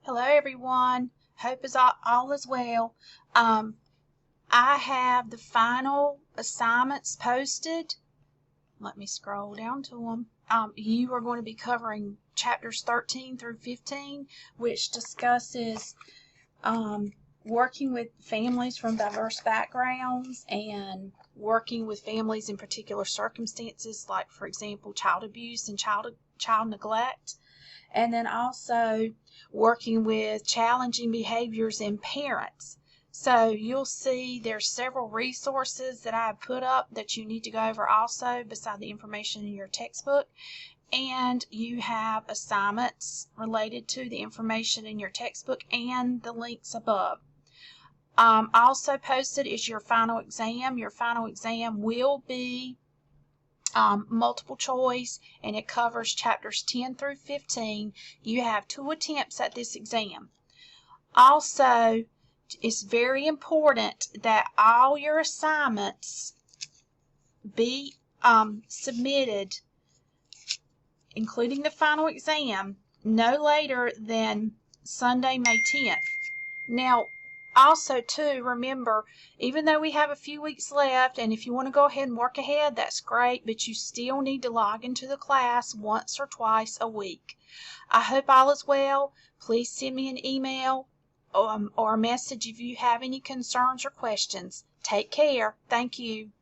Hello, everyone. Hope all is well. I have the final assignments posted. Let me scroll down to them. You are going to be covering chapters 13 through 15, which discusses working with families from diverse backgrounds and working with families in particular circumstances, like, for example, child abuse and child neglect. And then also working with challenging behaviors in parents. So you'll see there's several resources that I have put up that you need to go over also beside the information in your textbook. And you have assignments related to the information in your textbook and the links above. Also posted is your final exam. Your final exam will be multiple choice, and it covers chapters 10 through 15. You have 2 attempts at this exam. Also, it's very important that all your assignments be submitted, including the final exam, no later than Sunday, May 10th. Now, also, too, remember, even though we have a few weeks left, and if you want to go ahead and work ahead, that's great, but you still need to log into the class once or twice a week. I hope all is well. Please send me an email or a message if you have any concerns or questions. Take care. Thank you.